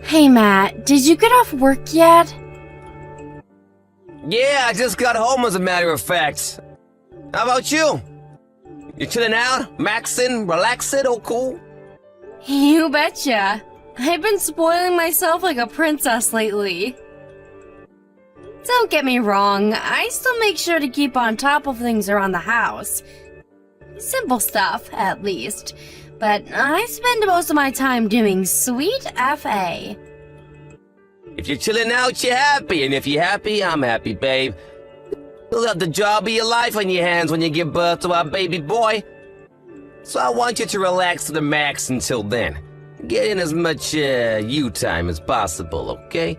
Hey Matt, did you get off work yet? Yeah, I just got home as a matter of fact. How about you? You chilling out, maxing, relaxing, all cool? You betcha. I've been spoiling myself like a princess lately. Don't get me wrong, I still make sure to keep on top of things around the house. Simple stuff, at least. But I spend most of my time doing sweet FA. If you're chilling out, you're happy, and if you're happy, I'm happy, babe. You'll have the job of your life on your hands when you give birth to our baby boy. So I want you to relax to the max until then. Get in as much you time as possible, okay?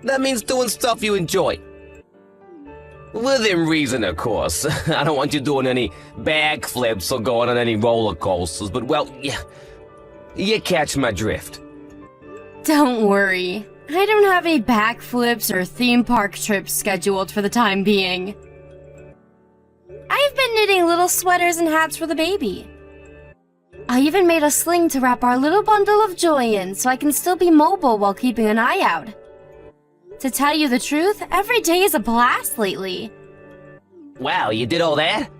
That means doing stuff you enjoy. Within reason, of course. I don't want you doing any backflips or going on any roller coasters, but well, yeah, you catch my drift. Don't worry, I don't have any backflips or theme park trips scheduled for the time being. I've been knitting little sweaters and hats for the baby. I even made a sling to wrap our little bundle of joy in so I can still be mobile while keeping an eye out. To tell you the truth, every day is a blast lately. Wow, you did all that?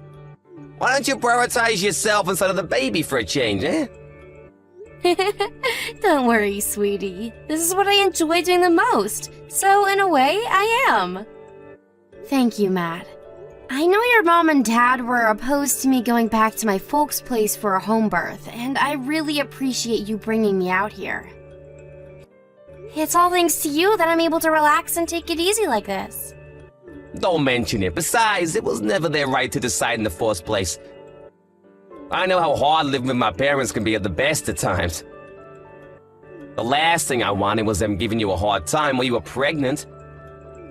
Why don't you prioritize yourself instead of the baby for a change, eh? Don't worry, sweetie. This is what I enjoy doing the most, so in a way, I am. Thank you, Matt. I know your mom and dad were opposed to me going back to my folks' place for a home birth, and I really appreciate you bringing me out here. It's all thanks to you that I'm able to relax and take it easy like this. Don't mention it. Besides, it was never their right to decide in the first place. I know how hard living with my parents can be at the best of times. The last thing I wanted was them giving you a hard time while you were pregnant.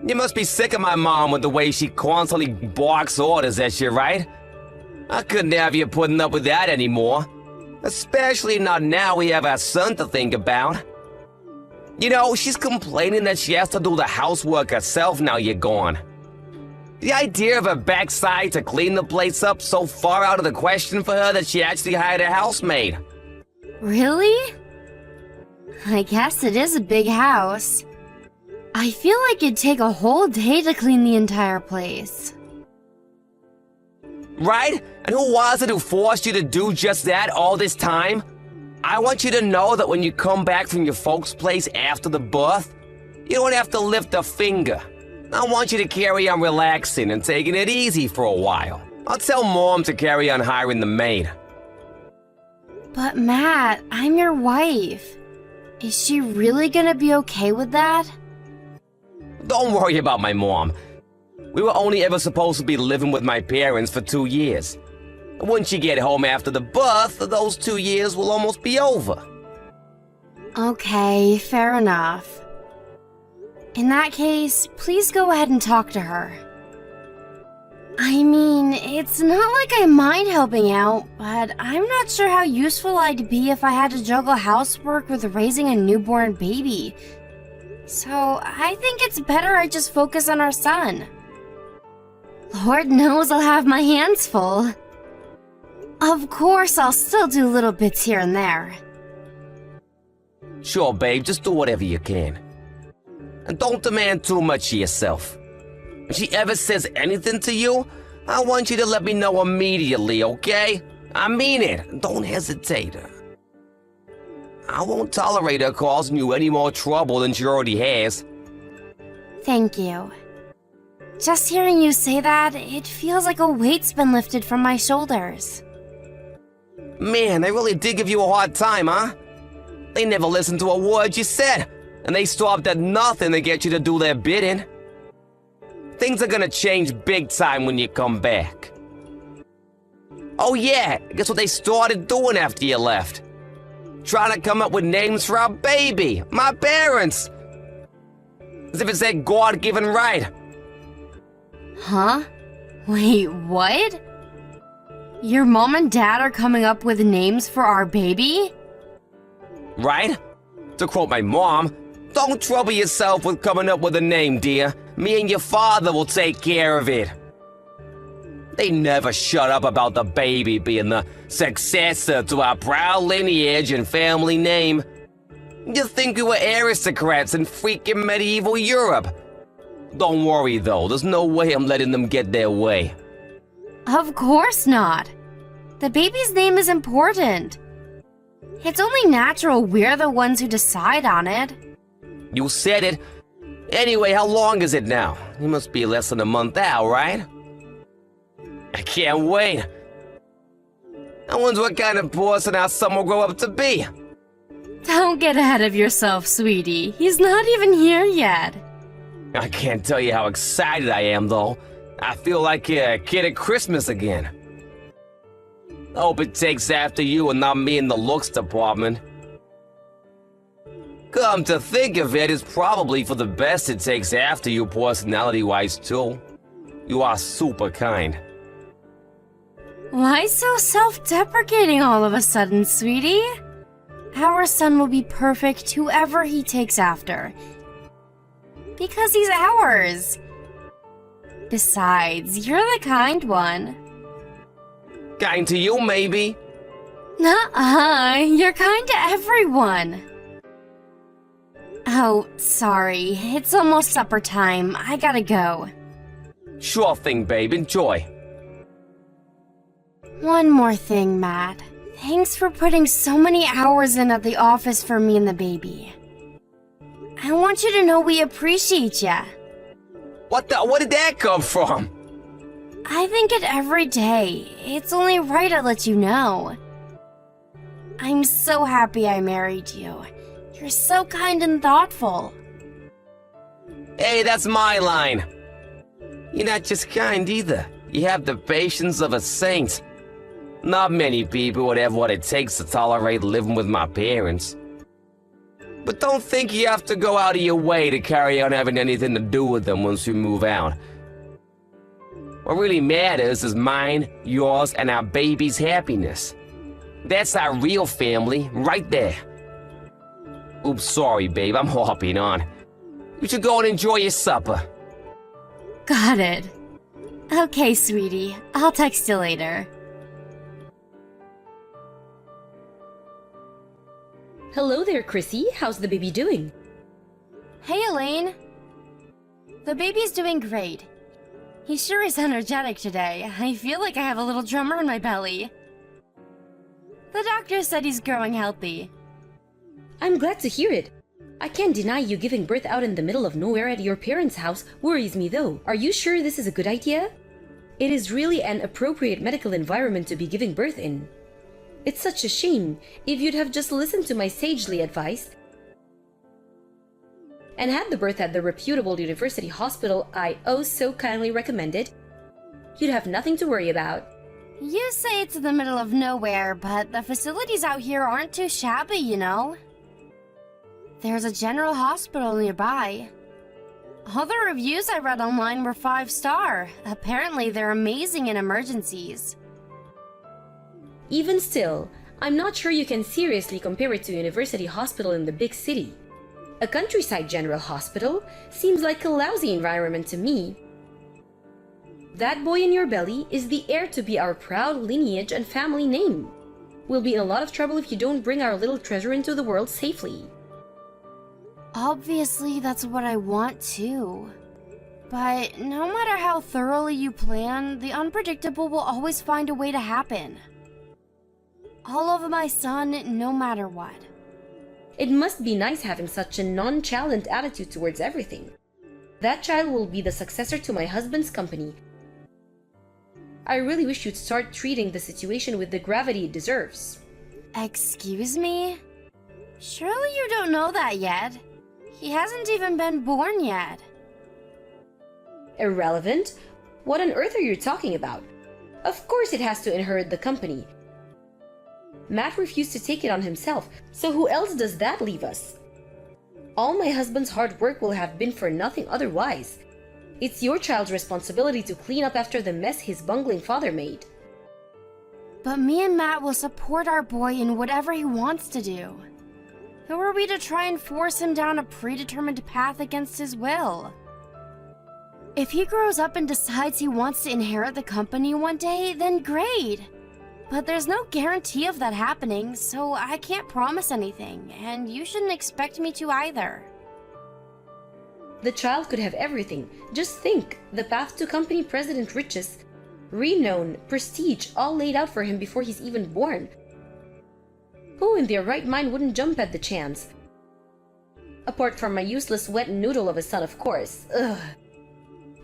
You must be sick of my mom with the way she constantly barks orders at you, right? I couldn't have you putting up with that anymore. Especially not now we have our son to think about. You know, she's complaining that she has to do the housework herself now you're gone. The idea of her backside to clean the place up so far out of the question for her that she actually hired a housemaid. Really? I guess it is a big house. I feel like it'd take a whole day to clean the entire place. Right? And who was it who forced you to do just that all this time? I want you to know that when you come back from your folks' place after the birth, you don't have to lift a finger. I want you to carry on relaxing and taking it easy for a while. I'll tell Mom to carry on hiring the maid. But Matt, I'm your wife. Is she really gonna be okay with that? Don't worry about my mom. We were only ever supposed to be living with my parents for 2 years. Once you get home after the birth, those 2 years will almost be over. Okay, fair enough. In that case, please go ahead and talk to her. I mean, it's not like I mind helping out, but I'm not sure how useful I'd be if I had to juggle housework with raising a newborn baby. So, I think it's better I just focus on our son. Lord knows I'll have my hands full. Of course, I'll still do little bits here and there. Sure, babe, just do whatever you can. And don't demand too much of yourself. If she ever says anything to you, I want you to let me know immediately, okay? I mean it. Don't hesitate. I won't tolerate her causing you any more trouble than she already has. Thank you. Just hearing you say that, it feels like a weight's been lifted from my shoulders. Man, they really did give you a hard time, huh? They never listened to a word you said, and they stopped at nothing to get you to do their bidding. Things are gonna change big time when you come back. Oh yeah, guess what they started doing after you left? Trying to come up with names for our baby, my parents. As if it's their God-given right. Huh? Wait, what? Your mom and dad are coming up with names for our baby? Right? To quote my mom, don't trouble yourself with coming up with a name, dear. Me and your father will take care of it. They never shut up about the baby being the successor to our proud lineage and family name. You think we were aristocrats in freaking medieval Europe? Don't worry though, there's no way I'm letting them get their way. Of course not. The baby's name is important. It's only natural we're the ones who decide on it. You said it. Anyway, how long is it now? It must be less than a month out, right? I can't wait. I wonder what kind of person our son will grow up to be. Don't get ahead of yourself, sweetie. He's not even here yet. I can't tell you how excited I am, though. I feel like a kid at Christmas again. I hope it takes after you and not me in the looks department. Come to think of it, it's probably for the best it takes after you personality-wise, too. You are super kind. Why so self-deprecating all of a sudden, sweetie? Our son will be perfect whoever he takes after. Because he's ours. Besides, you're the kind one. Kind to you, maybe? Nuh-uh, you're kind to everyone. Oh, sorry. It's almost supper time. I gotta go. Sure thing, babe. Enjoy. One more thing, Matt. Thanks for putting so many hours in at the office for me and the baby. I want you to know we appreciate ya. What did that come from? I think it every day. It's only right I let you know. I'm so happy I married you. You're so kind and thoughtful. Hey, that's my line. You're not just kind either. You have the patience of a saint. Not many people would have what it takes to tolerate living with my parents. But don't think you have to go out of your way to carry on having anything to do with them once you move out. What really matters is mine, yours, and our baby's happiness. That's our real family, right there. Oops, sorry, babe, I'm hopping on. You should go and enjoy your supper. Got it. Okay, sweetie. I'll text you later. Hello there, Chrissy. How's the baby doing? Hey, Elaine. The baby's doing great. He sure is energetic today. I feel like I have a little drummer in my belly. The doctor said he's growing healthy. I'm glad to hear it. I can't deny you giving birth out in the middle of nowhere at your parents' house worries me though. Are you sure this is a good idea? It is really an appropriate medical environment to be giving birth in. It's such a shame. If you'd have just listened to my sagely advice and had the birth at the reputable university hospital I oh so kindly recommended, you'd have nothing to worry about. You say it's in the middle of nowhere, but the facilities out here aren't too shabby, you know? There's a general hospital nearby. All the reviews I read online were 5-star. Apparently, they're amazing in emergencies. Even still, I'm not sure you can seriously compare it to a university hospital in the big city. A countryside general hospital seems like a lousy environment to me. That boy in your belly is the heir to be our proud lineage and family name. We'll be in a lot of trouble if you don't bring our little treasure into the world safely. Obviously, that's what I want too. But no matter how thoroughly you plan, the unpredictable will always find a way to happen. All of my son, no matter what. It must be nice having such a nonchalant attitude towards everything. That child will be the successor to my husband's company. I really wish you'd start treating the situation with the gravity it deserves. Excuse me? Surely you don't know that yet. He hasn't even been born yet. Irrelevant? What on earth are you talking about? Of course it has to inherit the company. Matt refused to take it on himself, so who else does that leave us? All my husband's hard work will have been for nothing otherwise. It's your child's responsibility to clean up after the mess his bungling father made. But me and Matt will support our boy in whatever he wants to do. Who are we to try and force him down a predetermined path against his will? If he grows up and decides he wants to inherit the company one day, then great. But there's no guarantee of that happening, so I can't promise anything, and you shouldn't expect me to either. The child could have everything. Just think, the path to company president riches, renown, prestige, all laid out for him before he's even born. Who in their right mind wouldn't jump at the chance? Apart from my useless wet noodle of a son, of course. Ugh.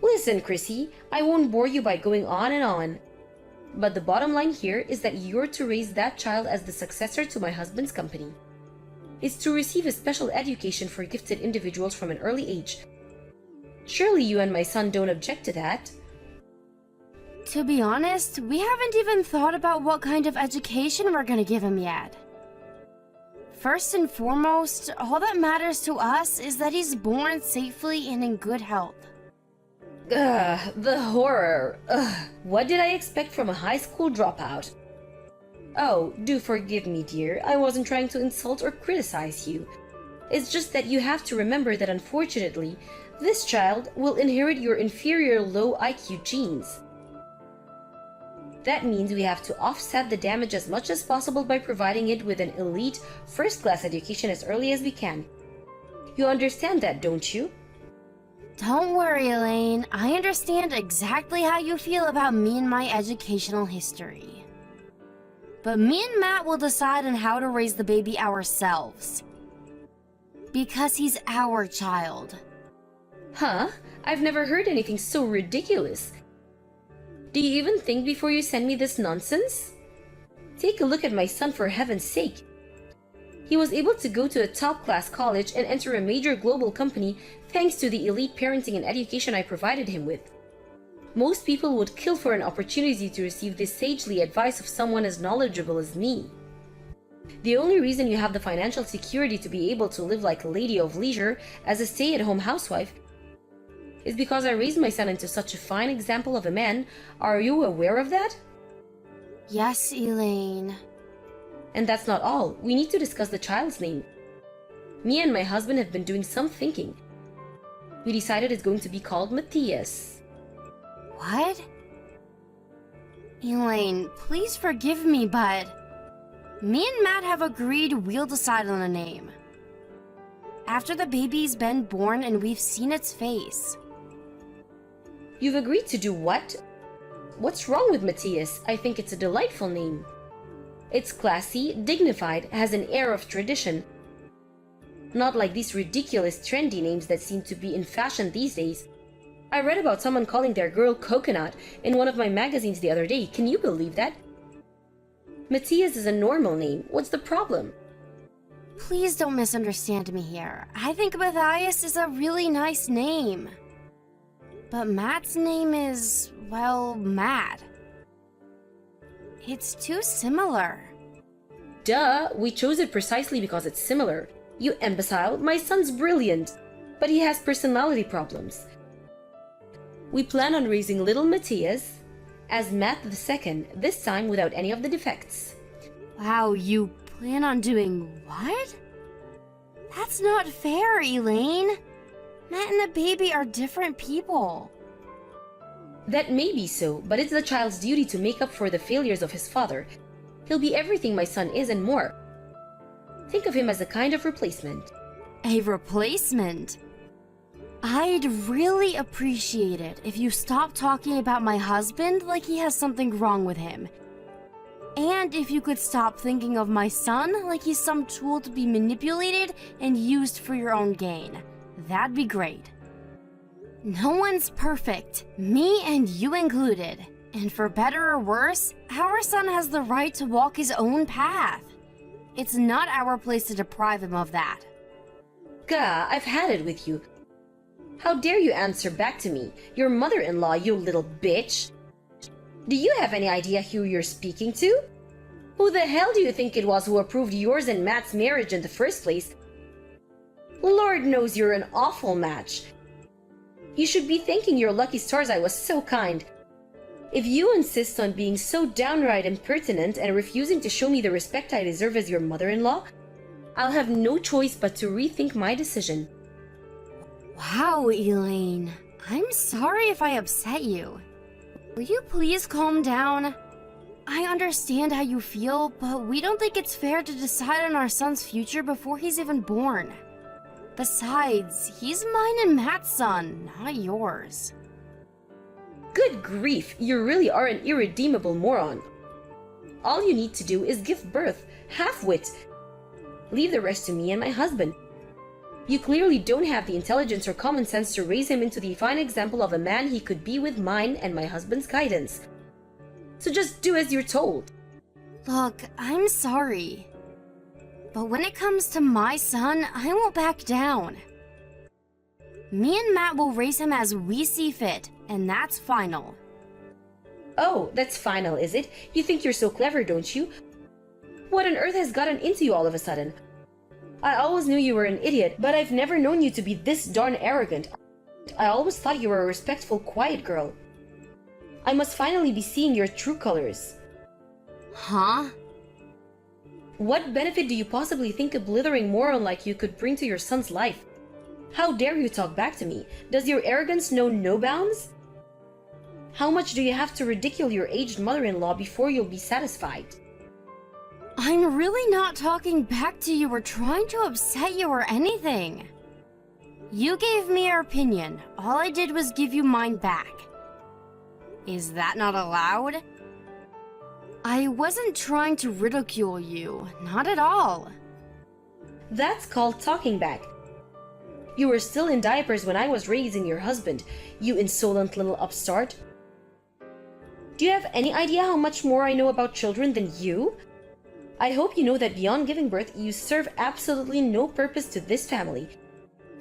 Listen, Chrissy, I won't bore you by going on and on. But the bottom line here is that you're to raise that child as the successor to my husband's company. It's to receive a special education for gifted individuals from an early age. Surely you and my son don't object to that? To be honest, we haven't even thought about what kind of education we're gonna give him yet. First and foremost, all that matters to us is that he's born safely and in good health. Ugh, the horror. Ugh, what did I expect from a high school dropout? Oh, do forgive me, dear. I wasn't trying to insult or criticize you. It's just that you have to remember that unfortunately, this child will inherit your inferior low IQ genes. That means we have to offset the damage as much as possible by providing it with an elite, first-class education as early as we can. You understand that, don't you? Don't worry, Elaine. I understand exactly how you feel about me and my educational history. But me and Matt will decide on how to raise the baby ourselves. Because he's our child. Huh? I've never heard anything so ridiculous. Do you even think before you send me this nonsense? Take a look at my son, for heaven's sake. He was able to go to a top-class college and enter a major global company thanks to the elite parenting and education I provided him with. Most people would kill for an opportunity to receive this sagely advice of someone as knowledgeable as me. The only reason you have the financial security to be able to live like a lady of leisure as a stay-at-home housewife is because I raised my son into such a fine example of a man. Are you aware of that? Yes, Elaine. And that's not all. We need to discuss the child's name. Me and my husband have been doing some thinking. We decided it's going to be called Matthias. What? Elaine, please forgive me, but me and Matt have agreed we'll decide on a name. After the baby's been born and we've seen its face. You've agreed to do what? What's wrong with Matthias? I think it's a delightful name. It's classy, dignified, has an air of tradition. Not like these ridiculous trendy names that seem to be in fashion these days. I read about someone calling their girl Coconut in one of my magazines the other day. Can you believe that? Matthias is a normal name. What's the problem? Please don't misunderstand me here. I think Matthias is a really nice name. But Matt's name is, well, Matt. It's too similar. Duh, we chose it precisely because it's similar. You imbecile, my son's brilliant, but he has personality problems. We plan on raising little Matthias as Matt II, this time without any of the defects. Wow, you plan on doing what? That's not fair, Elaine. Matt and the baby are different people. That may be so, but it's the child's duty to make up for the failures of his father. He'll be everything my son is and more. Think of him as a kind of replacement. A replacement? I'd really appreciate it if you stopped talking about my husband like he has something wrong with him. And if you could stop thinking of my son like he's some tool to be manipulated and used for your own gain. That'd be great. No one's perfect, me and you included. And for better or worse, our son has the right to walk his own path. It's not our place to deprive him of that. Gah, I've had it with you. How dare you answer back to me, your mother-in-law, you little bitch? Do you have any idea who you're speaking to? Who the hell do you think it was who approved yours and Matt's marriage in the first place? Lord knows you're an awful match. You should be thanking your lucky stars I was so kind. If you insist on being so downright impertinent and refusing to show me the respect I deserve as your mother-in-law, I'll have no choice but to rethink my decision. Wow, Elaine. I'm sorry if I upset you. Will you please calm down? I understand how you feel, but we don't think it's fair to decide on our son's future before he's even born. Besides, he's mine and Matt's son, not yours. Good grief, you really are an irredeemable moron. All you need to do is give birth, half-wit. Leave the rest to me and my husband. You clearly don't have the intelligence or common sense to raise him into the fine example of a man he could be with mine and my husband's guidance. So just do as you're told. Look, I'm sorry. But when it comes to my son, I won't back down. Me and Matt will raise him as we see fit, and that's final. Oh, that's final, is it? You think you're so clever, don't you? What on earth has gotten into you all of a sudden? I always knew you were an idiot, but I've never known you to be this darn arrogant. I always thought you were a respectful, quiet girl. I must finally be seeing your true colors. Huh? What benefit do you possibly think a blithering moron like you could bring to your son's life? How dare you talk back to me? Does your arrogance know no bounds? How much do you have to ridicule your aged mother-in-law before you'll be satisfied? I'm really not talking back to you or trying to upset you or anything. You gave me your opinion. All I did was give you mine back. Is that not allowed? I wasn't trying to ridicule you. Not at all. That's called talking back. You were still in diapers when I was raising your husband, you insolent little upstart. Do you have any idea how much more I know about children than you? I hope you know that beyond giving birth, you serve absolutely no purpose to this family.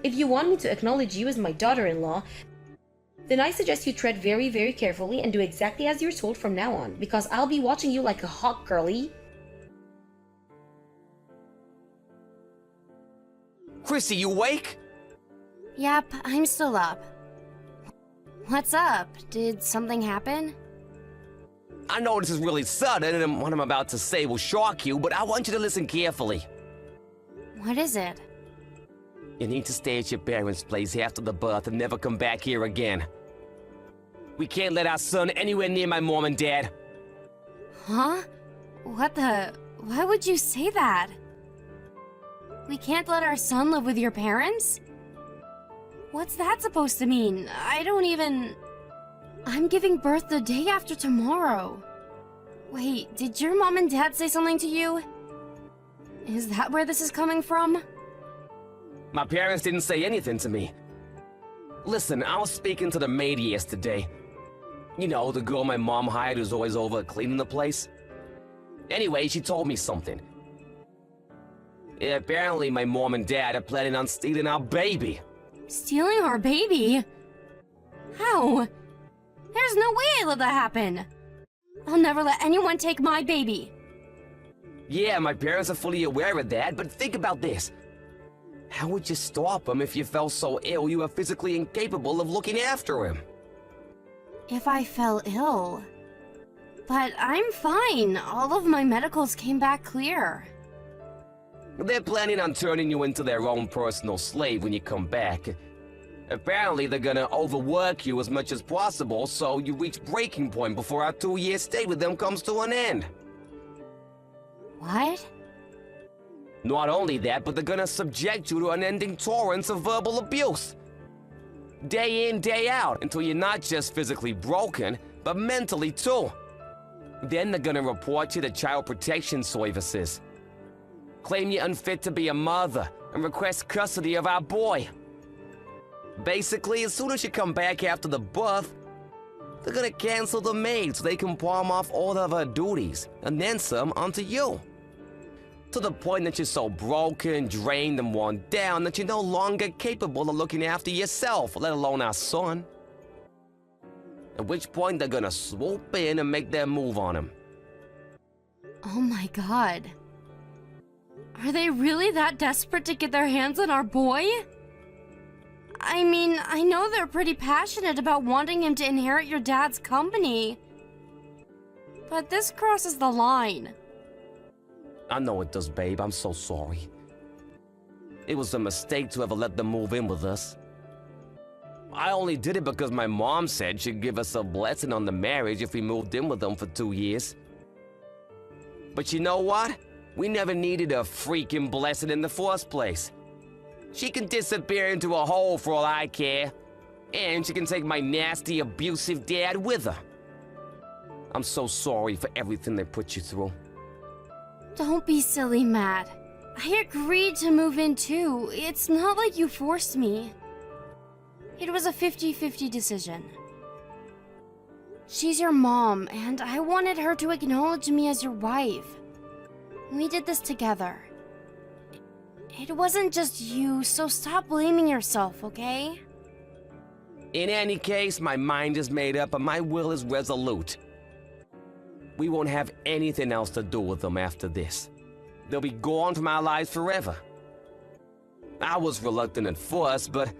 If you want me to acknowledge you as my daughter-in-law, then I suggest you tread very, very carefully and do exactly as you're told from now on, because I'll be watching you like a hawk, girlie. Chrissy, you awake? Yep, I'm still up. What's up? Did something happen? I know this is really sudden and what I'm about to say will shock you, but I want you to listen carefully. What is it? You need to stay at your parents' place after the birth and never come back here again. We can't let our son anywhere near my mom and dad. Huh? What the... Why would you say that? We can't let our son live with your parents? What's that supposed to mean? I don't even... I'm giving birth the day after tomorrow. Wait, did your mom and dad say something to you? Is that where this is coming from? My parents didn't say anything to me. Listen, I was speaking to the maid yesterday. You know, the girl my mom hired who's always over cleaning the place. Anyway, she told me something. Yeah, apparently my mom and dad are planning on stealing our baby. Stealing our baby? How? There's no way I let that happen. I'll never let anyone take my baby. Yeah, my parents are fully aware of that, but think about this. How would you stop them if you felt so ill you were physically incapable of looking after him? If I fell ill. But I'm fine. All of my medicals came back clear. They're planning on turning you into their own personal slave when you come back. Apparently, they're gonna overwork you as much as possible so you reach breaking point before our 2-year stay with them comes to an end. What? Not only that, but they're gonna subject you to unending torrents of verbal abuse. Day in, day out, until you're not just physically broken, but mentally too. Then they're gonna report you to Child Protection Services. Claim you're unfit to be a mother, and request custody of our boy. Basically, as soon as you come back after the birth, they're gonna cancel the maid so they can palm off all of her duties, and then some onto you. To the point that you're so broken, drained, and worn down that you're no longer capable of looking after yourself, let alone our son. At which point they're gonna swoop in and make their move on him. Oh my god. Are they really that desperate to get their hands on our boy? I mean, I know they're pretty passionate about wanting him to inherit your dad's company. But this crosses the line. I know it does, babe. I'm so sorry. It was a mistake to ever let them move in with us. I only did it because my mom said she'd give us a blessing on the marriage if we moved in with them for 2 years. But you know what? We never needed a freaking blessing in the first place. She can disappear into a hole for all I care. And she can take my nasty, abusive dad with her. I'm so sorry for everything they put you through. Don't be silly, Matt. I agreed to move in too. It's not like you forced me. It was a 50-50 decision. She's your mom, and I wanted her to acknowledge me as your wife. We did this together. It wasn't just you, so stop blaming yourself, okay? In any case, my mind is made up and my will is resolute. We won't have anything else to do with them after this. They'll be gone from our lives forever. I was reluctant at first, but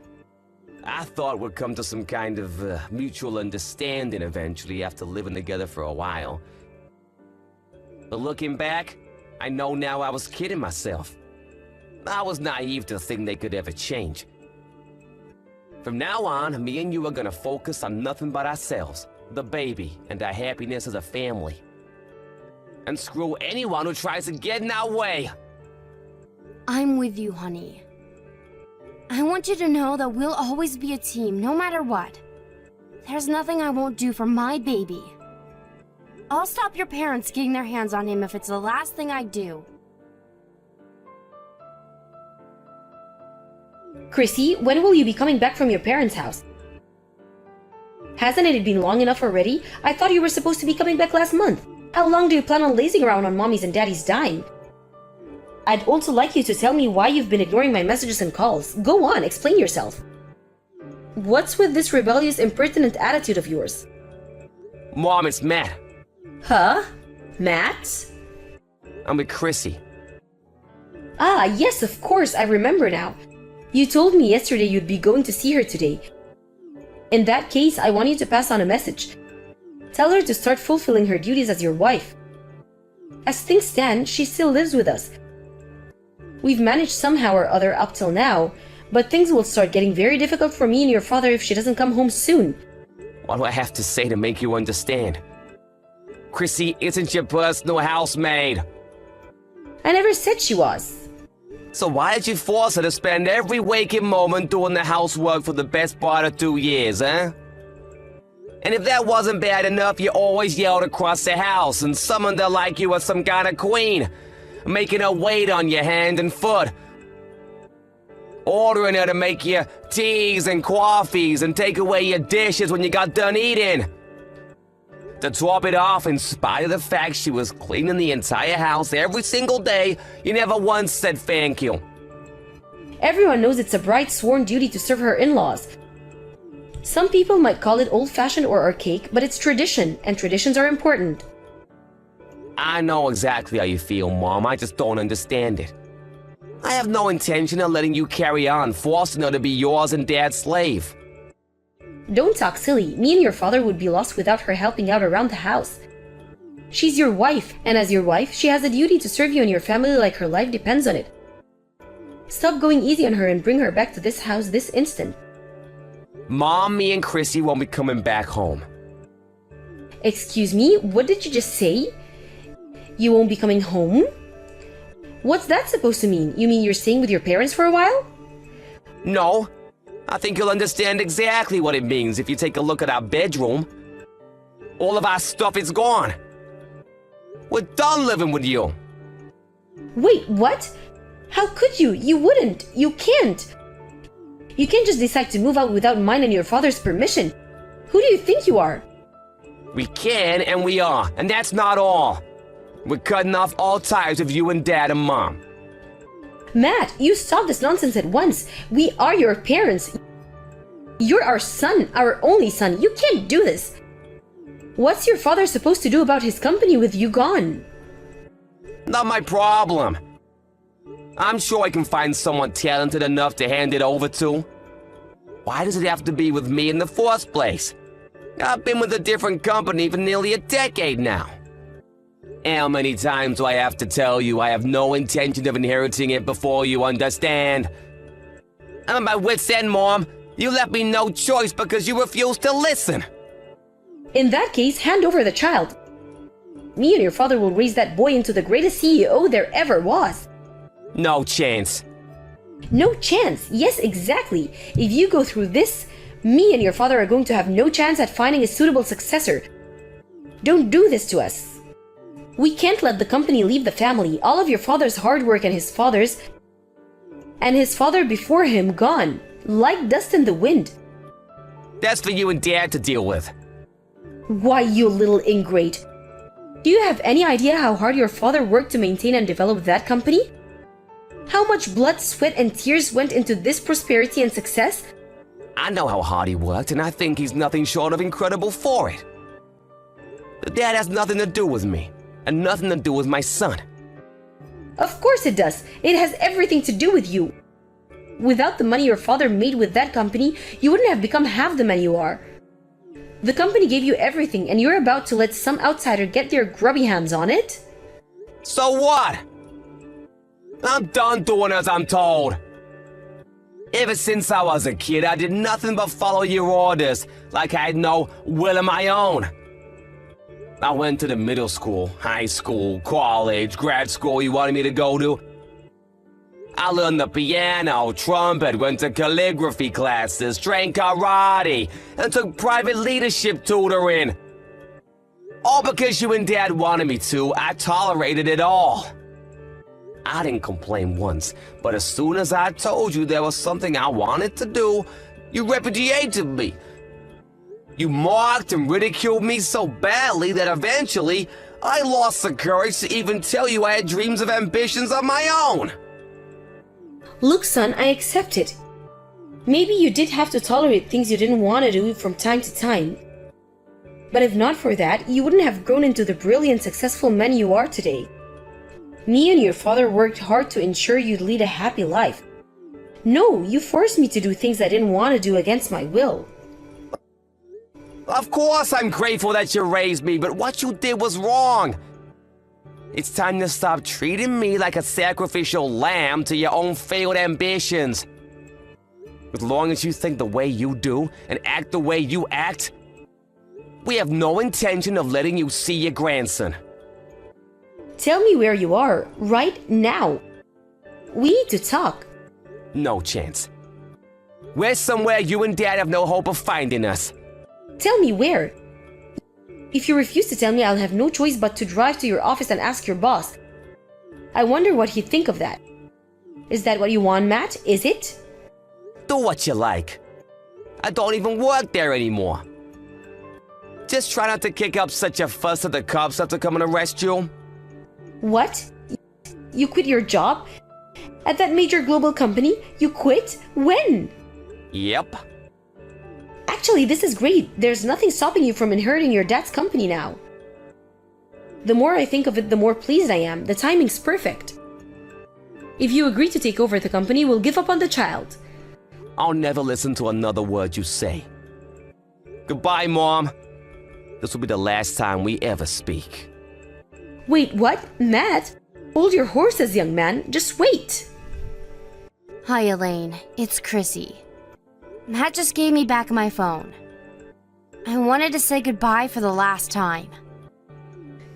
I thought we'd come to some kind of mutual understanding eventually after living together for a while. But looking back, I know now I was kidding myself. I was naive to think they could ever change. From now on, me and you are gonna focus on nothing but ourselves, the baby, and our happiness as a family. And screw anyone who tries to get in our way. I'm with you, honey. I want you to know that we'll always be a team, no matter what. There's nothing I won't do for my baby. I'll stop your parents getting their hands on him if it's the last thing I do. Chrissy, when will you be coming back from your parents' house? Hasn't it been long enough already? I thought you were supposed to be coming back last month. How long do you plan on lazing around on mommy's and daddy's dime? I'd also like you to tell me why you've been ignoring my messages and calls. Go on, explain yourself. What's with this rebellious, impertinent attitude of yours? Mom, it's Matt. Huh? Matt? I'm with Chrissy. Ah, yes, of course, I remember now. You told me yesterday you'd be going to see her today. In that case, I want you to pass on a message. Tell her to start fulfilling her duties as your wife. As things stand, she still lives with us. We've managed somehow or other up till now, but things will start getting very difficult for me and your father if she doesn't come home soon. What do I have to say to make you understand? Chrissy isn't your personal housemaid. I never said she was. So why did you force her to spend every waking moment doing the housework for the best part of 2 years, huh? And if that wasn't bad enough, you always yelled across the house and summoned her like you were some kind of queen, making her wait on your hand and foot, ordering her to make you teas and coffees and take away your dishes when you got done eating. To top it off, in spite of the fact she was cleaning the entire house every single day, you never once said thank you. Everyone knows it's a bride's sworn duty to serve her in-laws. Some people might call it old-fashioned or archaic, but it's tradition, and traditions are important. I know exactly how you feel, Mom. I just don't understand it. I have no intention of letting you carry on, forcing her to be yours and Dad's slave. Don't talk silly. Me and your father would be lost without her helping out around the house. She's your wife, and as your wife, she has a duty to serve you and your family like her life depends on it. Stop going easy on her and bring her back to this house this instant. Mom, me and Chrissy won't be coming back home. Excuse me, what did you just say? You won't be coming home? What's that supposed to mean? You mean you're staying with your parents for a while? No. I think you'll understand exactly what it means if you take a look at our bedroom. All of our stuff is gone. We're done living with you. Wait, what? How could you? You wouldn't. You can't. You can't just decide to move out without mine and your father's permission. Who do you think you are? We can and we are, and that's not all. We're cutting off all ties with you and Dad and Mom. Matt, you stop this nonsense at once. We are your parents. You're our son, our only son. You can't do this. What's your father supposed to do about his company with you gone? Not my problem. I'm sure I can find someone talented enough to hand it over to. Why does it have to be with me in the first place? I've been with a different company for nearly a decade now. How many times do I have to tell you I have no intention of inheriting it before you understand? I'm at my wit's end, Mom. You left me no choice because you refused to listen. In that case, hand over the child. Me and your father will raise that boy into the greatest CEO there ever was. No chance. No chance. Yes, exactly. If you go through this, me and your father are going to have no chance at finding a suitable successor. Don't do this to us. We can't let the company leave the family. All of your father's hard work and his father before him gone, like dust in the wind. That's for you and Dad to deal with. Why, you little ingrate. Do you have any idea how hard your father worked to maintain and develop that company? How much blood, sweat, and tears went into this prosperity and success? I know how hard he worked, and I think he's nothing short of incredible for it. But Dad has nothing to do with me, and nothing to do with my son. Of course it does. It has everything to do with you. Without the money your father made with that company, you wouldn't have become half the man you are. The company gave you everything, and you're about to let some outsider get their grubby hands on it? So what? I'm done doing as I'm told. Ever since I was a kid, I did nothing but follow your orders, like I had no will of my own. I went to the middle school, high school, college, grad school you wanted me to go to. I learned the piano, trumpet, went to calligraphy classes, trained karate, and took private leadership tutoring. All because you and Dad wanted me to, I tolerated it all. I didn't complain once, but as soon as I told you there was something I wanted to do, you repudiated me. You mocked and ridiculed me so badly that eventually I lost the courage to even tell you I had dreams of ambitions of my own. Look, son, I accept it. Maybe you did have to tolerate things you didn't want to do from time to time. But if not for that, you wouldn't have grown into the brilliant, successful man you are today. Me and your father worked hard to ensure you'd lead a happy life. No, you forced me to do things I didn't want to do against my will. Of course I'm grateful that you raised me, but what you did was wrong. It's time to stop treating me like a sacrificial lamb to your own failed ambitions. As long as you think the way you do and act the way you act, we have no intention of letting you see your grandson. Tell me where you are, right now. We need to talk. No chance. We're somewhere you and Dad have no hope of finding us. Tell me where. If you refuse to tell me, I'll have no choice but to drive to your office and ask your boss. I wonder what he'd think of that. Is that what you want, Matt? Is it? Do what you like. I don't even work there anymore. Just try not to kick up such a fuss that the cops have to come and arrest you. What? You quit your job? At that major global company? You quit? When? Yep. Actually, this is great. There's nothing stopping you from inheriting your dad's company now. The more I think of it, the more pleased I am. The timing's perfect. If you agree to take over the company, we'll give up on the child. I'll never listen to another word you say. Goodbye, Mom. This will be the last time we ever speak. Wait, what? Matt? Hold your horses, young man. Just wait. Hi, Elaine. It's Chrissy. Matt just gave me back my phone. I wanted to say goodbye for the last time.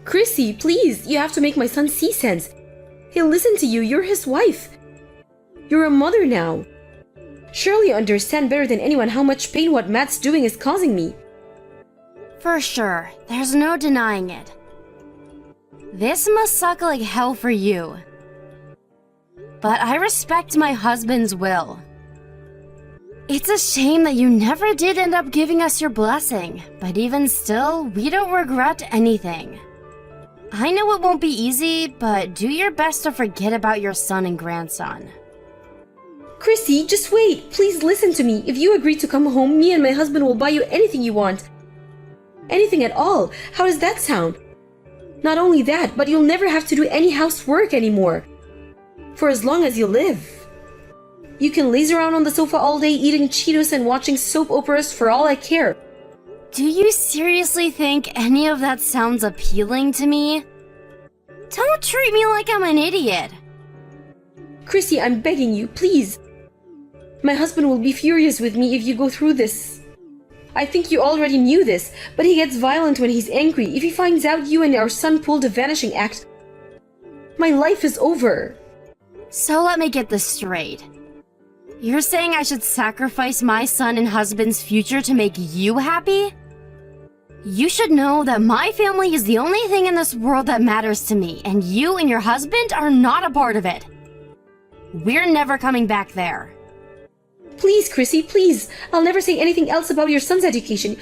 Chrissy, please, you have to make my son see sense. He'll listen to you. You're his wife. You're a mother now. Surely you understand better than anyone how much pain what Matt's doing is causing me. For sure, there's no denying it. This must suck like hell for you. But I respect my husband's will. It's a shame that you never did end up giving us your blessing, but even still, we don't regret anything. I know it won't be easy, but do your best to forget about your son and grandson. Chrissy, just wait. Please listen to me. If you agree to come home, me and my husband will buy you anything you want. Anything at all. How does that sound? Not only that, but you'll never have to do any housework anymore. For as long as you live. You can laze around on the sofa all day eating Cheetos and watching soap operas for all I care. Do you seriously think any of that sounds appealing to me? Don't treat me like I'm an idiot. Chrissy, I'm begging you, please. My husband will be furious with me if you go through this. I think you already knew this, but he gets violent when he's angry. If he finds out you and our son pulled a vanishing act, my life is over. So let me get this straight. You're saying I should sacrifice my son and husband's future to make you happy? You should know that my family is the only thing in this world that matters to me, and you and your husband are not a part of it. We're never coming back there. Please, Chrissy, please. I'll never say anything else about your son's education.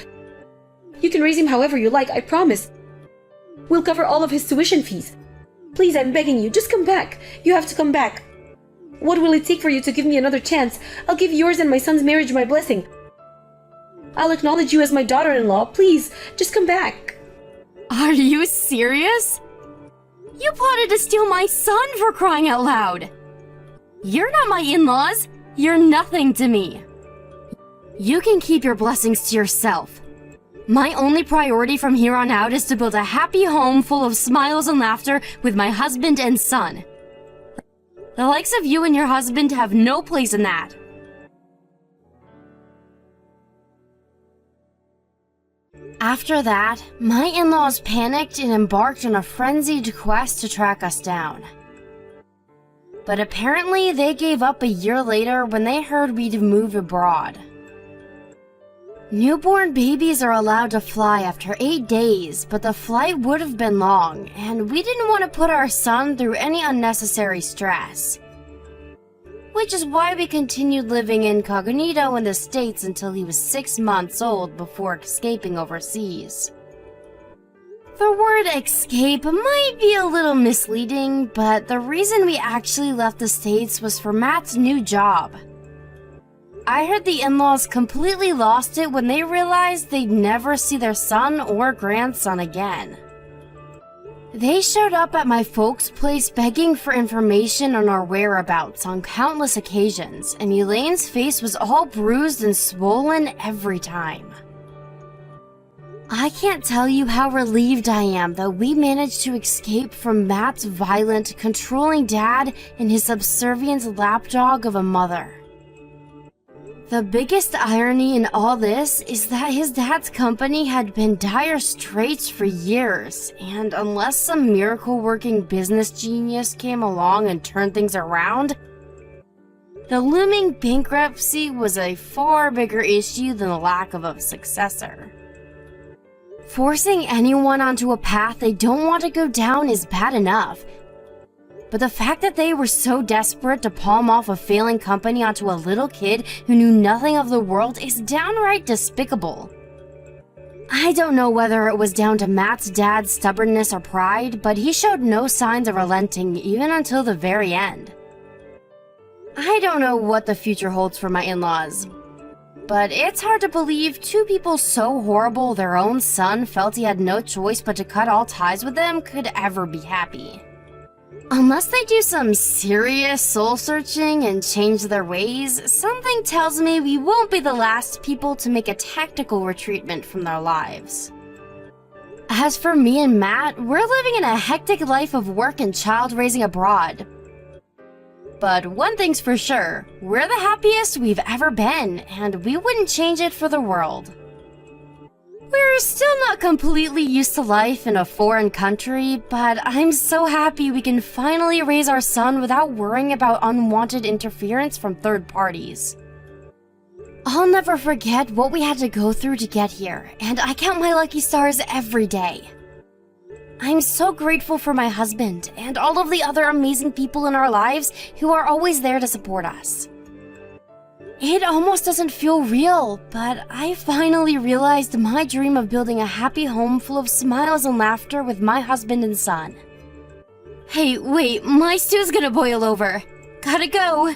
You can raise him however you like, I promise. We'll cover all of his tuition fees. Please, I'm begging you, just come back. You have to come back. What will it take for you to give me another chance? I'll give yours and my son's marriage my blessing. I'll acknowledge you as my daughter-in-law. Please, just come back. Are you serious? You plotted to steal my son, for crying out loud. You're not my in-laws. You're nothing to me. You can keep your blessings to yourself. My only priority from here on out is to build a happy home full of smiles and laughter with my husband and son. The likes of you and your husband have no place in that. After that, my in-laws panicked and embarked on a frenzied quest to track us down. But apparently they gave up a year later when they heard we'd moved abroad. Newborn babies are allowed to fly after 8 days, but the flight would have been long, and we didn't want to put our son through any unnecessary stress. Which is why we continued living incognito in the States until he was 6 months old before escaping overseas. The word escape might be a little misleading, but the reason we actually left the States was for Matt's new job. I heard the in-laws completely lost it when they realized they'd never see their son or grandson again. They showed up at my folks' place begging for information on our whereabouts on countless occasions, and Elaine's face was all bruised and swollen every time. I can't tell you how relieved I am that we managed to escape from Matt's violent, controlling dad and his subservient lapdog of a mother. The biggest irony in all this is that his dad's company had been dire straits for years, and unless some miracle-working business genius came along and turned things around, the looming bankruptcy was a far bigger issue than the lack of a successor. Forcing anyone onto a path they don't want to go down is bad enough, but the fact that they were so desperate to palm off a failing company onto a little kid who knew nothing of the world is downright despicable. I don't know whether it was down to Matt's dad's stubbornness or pride, but he showed no signs of relenting even until the very end. I don't know what the future holds for my in-laws, but it's hard to believe two people so horrible their own son felt he had no choice but to cut all ties with them could ever be happy. Unless they do some serious soul-searching and change their ways, something tells me we won't be the last people to make a tactical retreatment from their lives. As for me and Matt, we're living in a hectic life of work and child-raising abroad. But one thing's for sure, we're the happiest we've ever been, and we wouldn't change it for the world. We're still not completely used to life in a foreign country, but I'm so happy we can finally raise our son without worrying about unwanted interference from third parties. I'll never forget what we had to go through to get here, and I count my lucky stars every day. I'm so grateful for my husband and all of the other amazing people in our lives who are always there to support us. It almost doesn't feel real, but I finally realized my dream of building a happy home full of smiles and laughter with my husband and son. Hey, wait, my stew's gonna boil over. Gotta go.